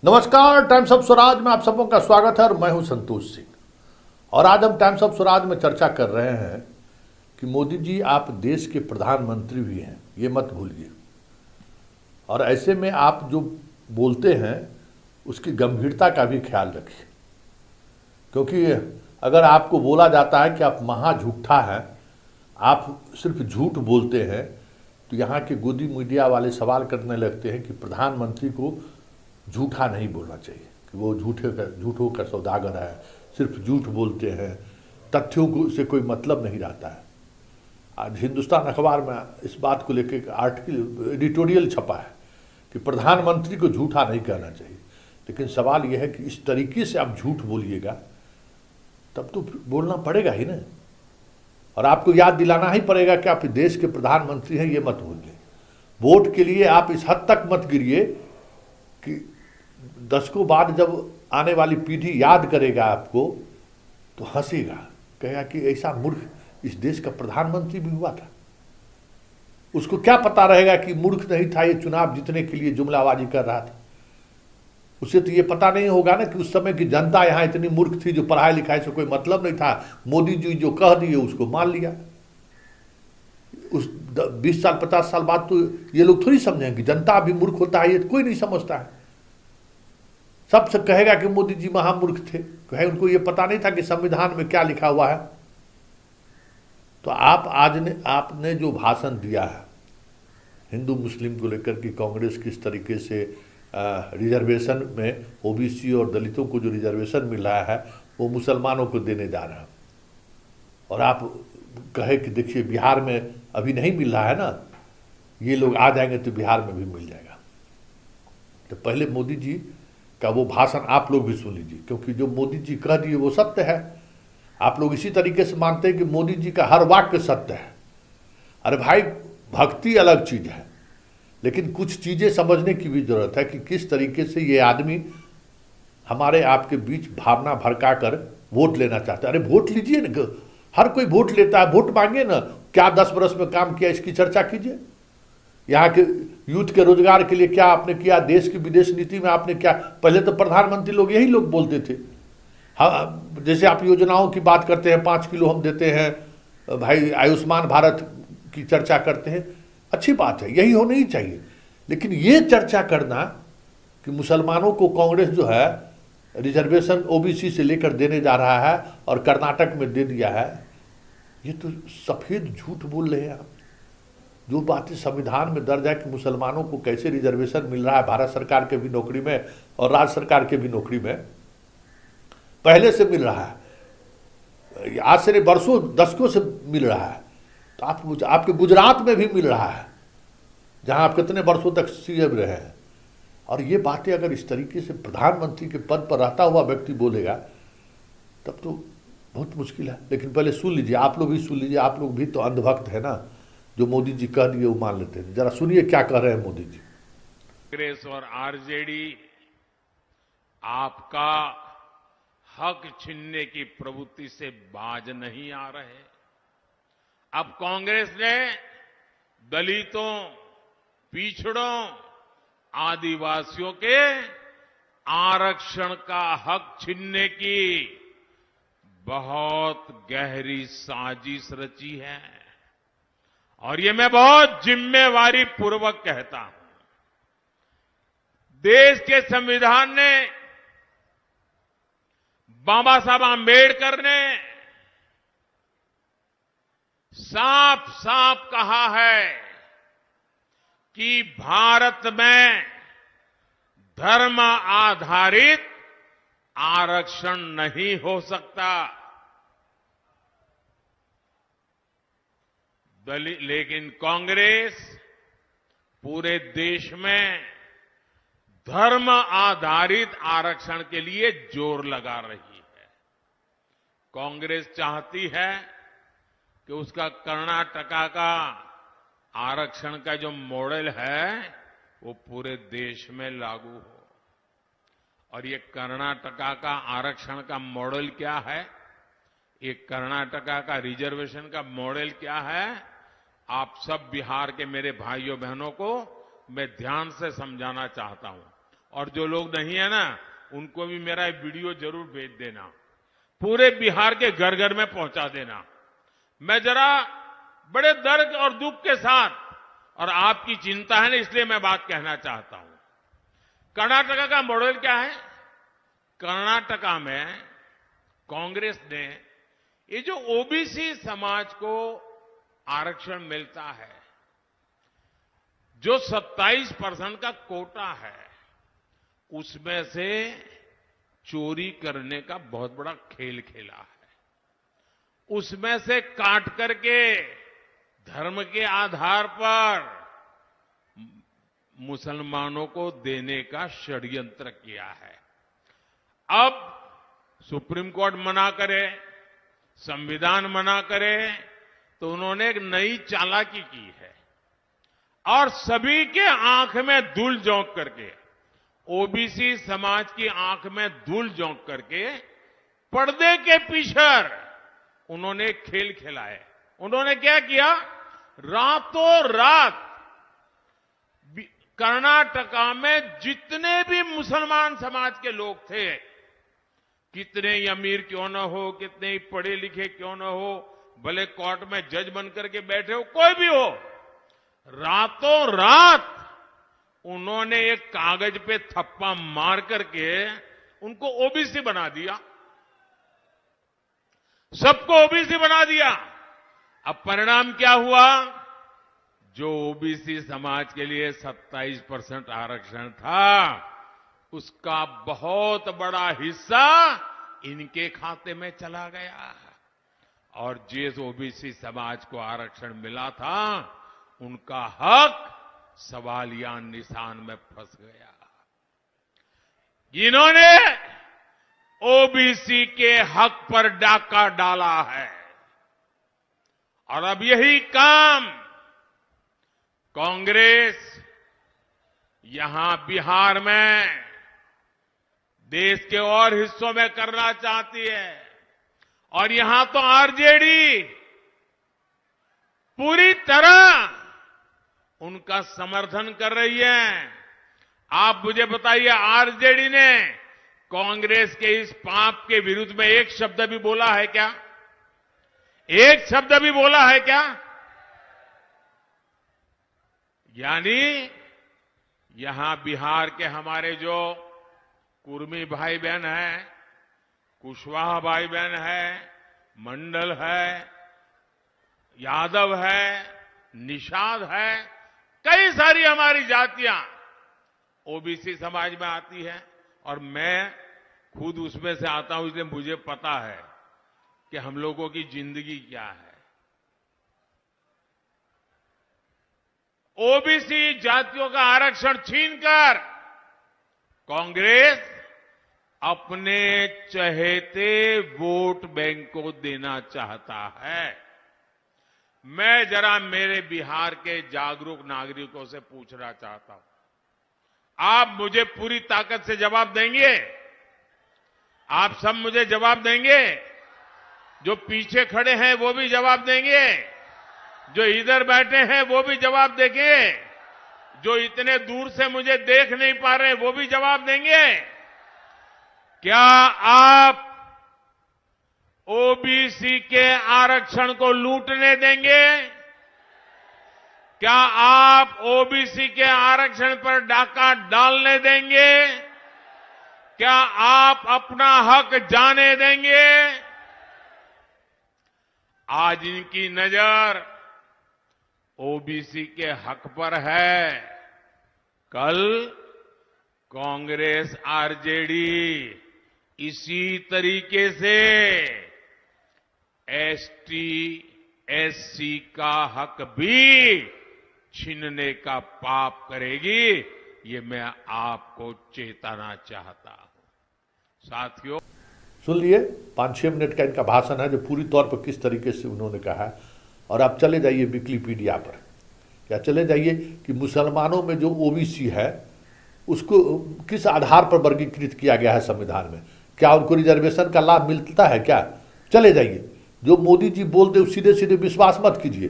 नमस्कार, times of Swaraj में आप सबों का स्वागत है और मैं हूं संतोष सिंह। और आज हम टाइम्स ऑफ स्वराज में चर्चा कर रहे हैं कि मोदी जी आप देश के प्रधानमंत्री भी हैं, ये मत भूलिए। और ऐसे में आप जो बोलते हैं उसकी गंभीरता का भी ख्याल रखिए, क्योंकि अगर आपको बोला जाता है कि आप महा झूठा हैं, आप सिर्फ झूठ बोलते हैं, तो यहाँ के गोदी मीडिया वाले सवाल करने लगते हैं कि प्रधानमंत्री को झूठा नहीं बोलना चाहिए, कि वो झूठों का सौदागर है, सिर्फ झूठ बोलते हैं, तथ्यों को से कोई मतलब नहीं रहता है। आज हिंदुस्तान अखबार में इस बात को लेकर आर्टिकल एडिटोरियल छपा है कि प्रधानमंत्री को झूठा नहीं कहना चाहिए। लेकिन सवाल यह है कि इस तरीके से आप झूठ बोलिएगा तब तो बोलना पड़ेगा ही ना, और आपको याद दिलाना ही पड़ेगा कि आप देश के प्रधानमंत्री हैं, ये मत भूलिए। वोट के लिए आप इस हद तक मत गिरिए कि दशकों बाद जब आने वाली पीढ़ी याद करेगा आपको तो हंसेगा, कहेगा कि ऐसा मूर्ख इस देश का प्रधानमंत्री भी हुआ था। उसको क्या पता रहेगा कि मूर्ख नहीं था, ये चुनाव जीतने के लिए जुमलाबाजी कर रहा था। उसे तो ये पता नहीं होगा ना कि उस समय की जनता यहाँ इतनी मूर्ख थी, जो पढ़ाई लिखाई से कोई मतलब नहीं था, मोदी जी जो कह दिए उसको मान लिया। उस 20 साल 50 साल बाद तो ये लोग थोड़ी समझेंगे कि जनता भी मूर्ख होता है, ये कोई नहीं समझता है। सबसे कहेगा कि मोदी जी महामूर्ख थे, कहे उनको ये पता नहीं था कि संविधान में क्या लिखा हुआ है। तो आपने जो भाषण दिया है हिंदू मुस्लिम को लेकर कि कांग्रेस किस तरीके से रिजर्वेशन में ओबीसी और दलितों को जो रिजर्वेशन मिल रहा है वो मुसलमानों को देने जा रहा है, और आप कहे कि देखिए बिहार में अभी नहीं मिल रहा है ना, ये लोग आ जाएंगे तो बिहार में भी मिल जाएगा। तो पहले मोदी जी का वो भाषण आप लोग भी सुन लीजिए, क्योंकि जो मोदी जी कह दिए वो सत्य है। आप लोग इसी तरीके से मानते हैं कि मोदी जी का हर वाक्य सत्य है। अरे भाई, भक्ति अलग चीज है, लेकिन कुछ चीजें समझने की भी जरूरत है कि किस तरीके से ये आदमी हमारे आपके बीच भावना भड़का कर वोट लेना चाहता है। अरे वोट लीजिए ना, हर कोई वोट लेता है, वोट मांगे ना। क्या 10 बरस में काम किया इसकी चर्चा कीजिए। यहाँ के यूथ के रोजगार के लिए क्या आपने किया, देश की विदेश नीति में आपने क्या। पहले तो प्रधानमंत्री लोग यही लोग बोलते थे। हाँ, जैसे आप योजनाओं की बात करते हैं, 5 किलो हम देते हैं, भाई आयुष्मान भारत की चर्चा करते हैं, अच्छी बात है, यही होनी ही चाहिए। लेकिन ये चर्चा करना कि मुसलमानों को कांग्रेस जो है रिजर्वेशन ओबीसी से लेकर देने जा रहा है और कर्नाटक में दे दिया है, ये तो सफेद झूठ बोल रहे हैं आप। जो बातें संविधान में दर्ज है कि मुसलमानों को कैसे रिजर्वेशन मिल रहा है भारत सरकार के भी नौकरी में और राज्य सरकार के भी नौकरी में, पहले से मिल रहा है, आज से नहीं वर्षों दशकों से मिल रहा है। तो आपके गुजरात में भी मिल रहा है, जहां आप कितने वर्षों तक सीएम रहे हैं। और ये बातें अगर इस तरीके से प्रधानमंत्री के पद पर रहता हुआ व्यक्ति बोलेगा तब तो बहुत मुश्किल है। लेकिन पहले सुन लीजिए, आप लोग भी सुन लीजिए, आप लोग भी तो अंधभक्त है ना, जो मोदी जी कह दिए वो मान लेते हैं। जरा सुनिए क्या कह रहे हैं मोदी जी। कांग्रेस और आरजेडी आपका हक छीनने की प्रवृत्ति से बाज नहीं आ रहे। अब कांग्रेस ने दलितों, पिछड़ों, आदिवासियों के आरक्षण का हक छीनने की बहुत गहरी साजिश रची है, और ये मैं बहुत जिम्मेवारी पूर्वक कहता हूं। देश के संविधान ने, बाबा साहब आंबेडकर ने साफ साफ कहा है कि भारत में धर्म आधारित आरक्षण नहीं हो सकता। लेकिन कांग्रेस पूरे देश में धर्म आधारित आरक्षण के लिए जोर लगा रही है। कांग्रेस चाहती है कि उसका कर्नाटका का आरक्षण का जो मॉडल है वो पूरे देश में लागू हो। और ये कर्नाटका का आरक्षण का मॉडल क्या है, ये कर्नाटका का रिजर्वेशन का मॉडल क्या है, आप सब बिहार के मेरे भाइयों बहनों को मैं ध्यान से समझाना चाहता हूं। और जो लोग नहीं है ना, उनको भी मेरा ये वीडियो जरूर भेज देना, पूरे बिहार के घर घर में पहुंचा देना। मैं जरा बड़े दर्द और दुख के साथ, और आपकी चिंता है ना, इसलिए मैं बात कहना चाहता हूं। कर्नाटका का मॉडल क्या है? कर्नाटका में कांग्रेस ने ये जो ओबीसी समाज को आरक्षण मिलता है, जो 27% का कोटा है, उसमें से चोरी करने का बहुत बड़ा खेल खेला है। उसमें से काट करके धर्म के आधार पर मुसलमानों को देने का षड्यंत्र किया है। अब सुप्रीम कोर्ट मना करे, संविधान मना करे, तो उन्होंने एक नई चालाकी की है और सभी के आंख में धूल झोंक करके, ओबीसी समाज की आंख में धूल झोंक करके पर्दे के पीछे उन्होंने एक खेल खेला है। उन्होंने क्या किया? रातों रात कर्नाटका में जितने भी मुसलमान समाज के लोग थे, कितने ही अमीर क्यों न हो, कितने ही पढ़े लिखे क्यों न हो, भले कोर्ट में जज बन करके बैठे हो, कोई भी हो, रातों रात उन्होंने एक कागज पे थप्पा मार करके उनको ओबीसी बना दिया, सबको ओबीसी बना दिया। अब परिणाम क्या हुआ? जो ओबीसी समाज के लिए 27% आरक्षण था, उसका बहुत बड़ा हिस्सा इनके खाते में चला गया, और जिस ओबीसी समाज को आरक्षण मिला था, उनका हक सवालिया निशान में फंस गया। इन्होंने ओबीसी के हक पर डाका डाला है, और अब यही काम कांग्रेस यहां बिहार में, देश के और हिस्सों में करना चाहती है। और यहां तो आरजेडी पूरी तरह उनका समर्थन कर रही है। आप मुझे बताइए, आरजेडी ने कांग्रेस के इस पाप के विरुद्ध में एक शब्द भी बोला है क्या? एक शब्द भी बोला है क्या? यानी यहां बिहार के हमारे जो कुर्मी भाई बहन हैं, कुशवाहा भाई बहन है, मंडल है, यादव है, निषाद है, कई सारी हमारी जातियां ओबीसी समाज में आती है, और मैं खुद उसमें से आता हूं, इसलिए मुझे पता है कि हम लोगों की जिंदगी क्या है। ओबीसी जातियों का आरक्षण छीनकर कांग्रेस अपने चहेते वोट बैंक को देना चाहता है। मैं जरा मेरे बिहार के जागरूक नागरिकों से पूछना चाहता हूं, आप मुझे पूरी ताकत से जवाब देंगे? आप सब मुझे जवाब देंगे? जो पीछे खड़े हैं वो भी जवाब देंगे, जो इधर बैठे हैं वो भी जवाब देंगे, जो इतने दूर से मुझे देख नहीं पा रहे वो भी जवाब देंगे। क्या आप ओबीसी के आरक्षण को लूटने देंगे? क्या आप ओबीसी के आरक्षण पर डाका डालने देंगे? क्या आप अपना हक जाने देंगे? आज इनकी नजर ओबीसी के हक पर है, कल कांग्रेस आरजेडी इसी तरीके से एसटी एससी का हक भी छीनने का पाप करेगी। ये मैं आपको चेताना चाहता हूं। साथियों, सुन लिए 5-6 मिनट का इनका भाषण है, जो पूरी तौर पर किस तरीके से उन्होंने कहा है। और आप चले जाइए विकिपीडिया पर, या चले जाइए कि मुसलमानों में जो ओबीसी है उसको किस आधार पर वर्गीकृत किया गया है संविधान में, क्या उनको रिजर्वेशन का लाभ मिलता है क्या? चले जाइए, जो मोदी जी बोलते सीधे सीधे विश्वास मत कीजिए।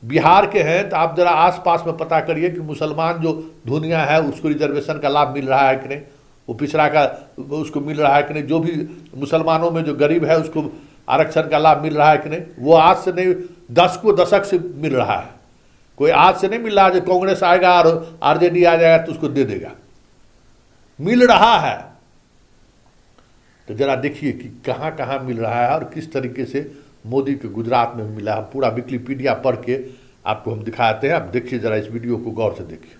बिहार के हैं तो आप जरा आसपास में पता करिए कि मुसलमान जो दुनिया है उसको रिजर्वेशन का लाभ मिल रहा है कि नहीं, वो पिछड़ा का उसको मिल रहा है कि नहीं, जो भी मुसलमानों में जो गरीब है उसको आरक्षण का लाभ मिल रहा है कि नहीं। वो आज से नहीं 10 को दशक से मिल रहा है, कोई आज से नहीं मिल रहा है जो कांग्रेस आएगा और आरजेडी आ जाएगा तो उसको दे देगा, मिल रहा है। तो जरा देखिए कि कहाँ कहाँ मिल रहा है और किस तरीके से मोदी के गुजरात में मिला है। पूरा विकिपीडिया पढ़ के आपको हम दिखाते हैं, आप देखिए जरा इस वीडियो को गौर से देखिए।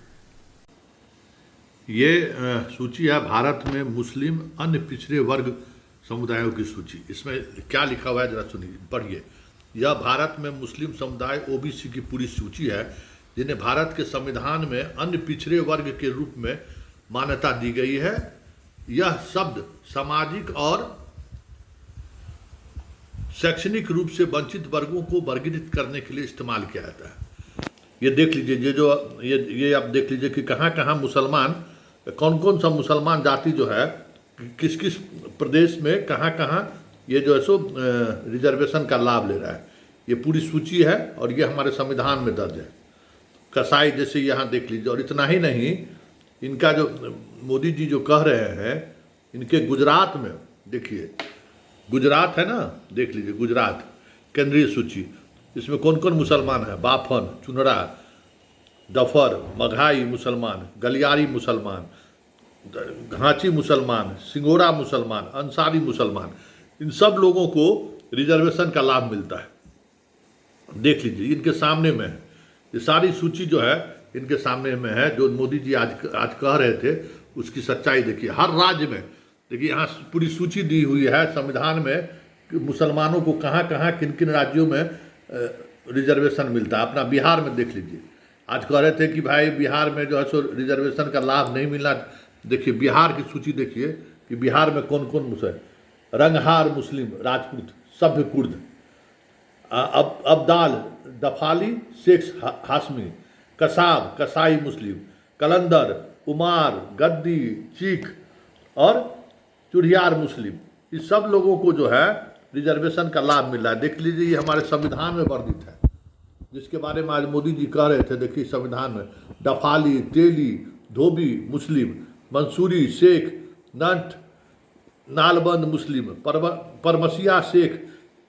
ये सूची है भारत में मुस्लिम अन्य पिछड़े वर्ग समुदायों की सूची। इसमें क्या लिखा हुआ है जरा सुनिए, पढ़िए। यह भारत में मुस्लिम समुदाय ओबीसी की पूरी सूची है जिन्हें भारत के संविधान में अन्य पिछड़े वर्ग के रूप में मान्यता दी गई है। यह शब्द सामाजिक और शैक्षणिक रूप से वंचित वर्गों को वर्गीकृत करने के लिए इस्तेमाल किया जाता है। ये देख लीजिए, ये आप देख लीजिए कि कहाँ कहाँ मुसलमान, कौन कौन सा मुसलमान जाति जो है किस किस प्रदेश में कहाँ कहाँ ये जो है सो रिजर्वेशन का लाभ ले रहा है। ये पूरी सूची है और ये हमारे संविधान में दर्ज है। कसाई जैसे यहाँ देख लीजिए। और इतना ही नहीं, इनका जो मोदी जी जो कह रहे हैं, इनके गुजरात में देखिए, गुजरात है ना, देख लीजिए गुजरात केंद्रीय सूची, इसमें कौन कौन मुसलमान है। बाफन, चुनरा, दफर, मघाई मुसलमान, गलियारी मुसलमान, घाची मुसलमान, सिंगोड़ा मुसलमान, अंसारी मुसलमान, इन सब लोगों को रिजर्वेशन का लाभ मिलता है। देख लीजिए इनके सामने में है, ये सारी सूची जो है इनके सामने में है। जो मोदी जी आज कह रहे थे उसकी सच्चाई देखिए। हर राज्य में देखिए, यहाँ पूरी सूची दी हुई है संविधान में कि मुसलमानों को कहाँ कहाँ किन किन राज्यों में रिजर्वेशन मिलता है। अपना बिहार में देख लीजिए, आज कह रहे थे कि भाई बिहार में जो है सो रिजर्वेशन का लाभ नहीं मिलना। देखिए बिहार की सूची देखिए कि बिहार में कौन कौन मुसलमान, रंगहार मुस्लिम, राजपूत, सभ्य कुर्द, अब्दाल, दफाली, शेख हाशमी, कसाब, कसाई मुस्लिम, कलंदर, उमार, गद्दी, चीख और चुड़ियार मुस्लिम, इस सब लोगों को जो है रिजर्वेशन का लाभ मिल रहा है। देख लीजिए ये हमारे संविधान में वर्णित है, जिसके बारे में आज मोदी जी कह रहे थे। देखिए संविधान में दफाली, तेली, धोबी मुस्लिम, मंसूरी, शेख, नंट, नालबंद मुस्लिम, परमसिया शेख,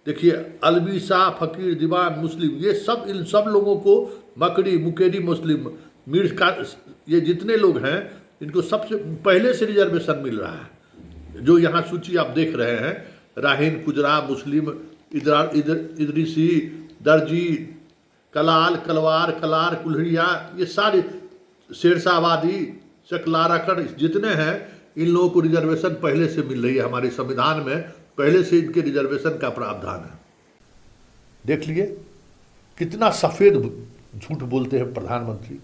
देखिए अलवी, शाह, फकीर, दीवान मुस्लिम, ये सब, इन सब लोगों को, मकड़ी, मुकेरी मुस्लिम, मीर का, ये जितने लोग हैं इनको सबसे पहले से रिजर्वेशन मिल रहा है। जो यहाँ सूची आप देख रहे हैं, राहीन, कुजरा मुस्लिम, इदरीसी, दर्जी, कलाल, कलवार, कलार, कुल्हड़िया, ये सारे शेरशाहवादी, शकलाराकड़, जितने हैं इन लोगों को रिजर्वेशन पहले से मिल रही है। हमारे संविधान में पहले से इनके रिजर्वेशन का प्रावधान है। देख लिए कितना सफ़ेद झूठ बोलते हैं प्रधानमंत्री।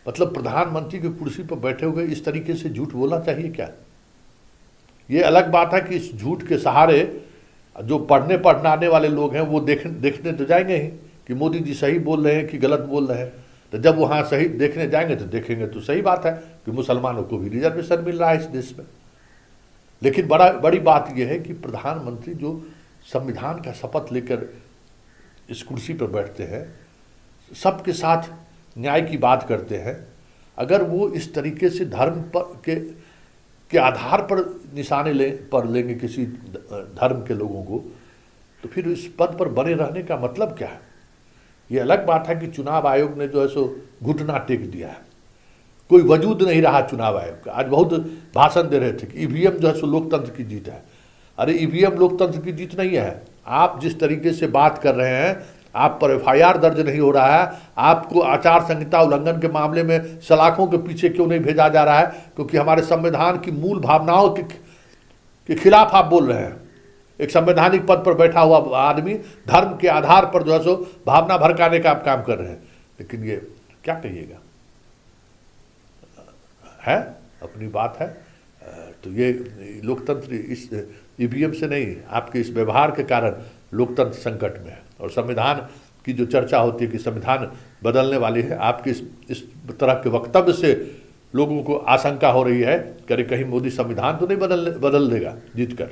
मतलब प्रधानमंत्री की कुर्सी पर बैठे हुए इस तरीके से झूठ बोलना चाहिए क्या? ये अलग बात है कि इस झूठ के सहारे जो पढ़ने वाले लोग हैं वो देखने तो जाएंगे ही कि मोदी जी सही बोल रहे हैं कि गलत बोल रहे हैं। तो जब वहाँ सही देखने जाएंगे तो देखेंगे तो सही बात है कि मुसलमानों को भी रिजर्वेशन मिल रहा है इस देश में। लेकिन बड़ी बात यह है कि प्रधानमंत्री जो संविधान का शपथ लेकर इस कुर्सी पर बैठते हैं, सबके साथ न्याय की बात करते हैं, अगर वो इस तरीके से धर्म के आधार पर निशाने लेंगे किसी धर्म के लोगों को, तो फिर इस पद पर बने रहने का मतलब क्या है? ये अलग बात है कि चुनाव आयोग ने जो है सो घुटना टेक दिया है, कोई वजूद नहीं रहा चुनाव आयोग का। आज बहुत भाषण दे रहे थे कि ईवीएम जो है सो लोकतंत्र की जीत है। अरे ईवीएम लोकतंत्र की जीत नहीं है। आप जिस तरीके से बात कर रहे हैं, आप पर एफआईआर दर्ज नहीं हो रहा है, आपको आचार संहिता उल्लंघन के मामले में सलाखों के पीछे क्यों नहीं भेजा जा रहा है? क्योंकि हमारे संविधान की मूल भावनाओं के खिलाफ आप बोल रहे हैं। एक संवैधानिक पद पर बैठा हुआ आदमी धर्म के आधार पर जो है सो भावना भड़काने का आप काम कर रहे हैं। लेकिन ये क्या कहिएगा, है अपनी बात है। तो ये लोकतंत्र इस ईवीएम से नहीं, आपके इस व्यवहार के कारण लोकतंत्र संकट में है। और संविधान की जो चर्चा होती है कि संविधान बदलने वाली है, आपके इस तरह के वक्तव्य से लोगों को आशंका हो रही है कि कहीं मोदी संविधान तो नहीं बदल देगा जीत कर।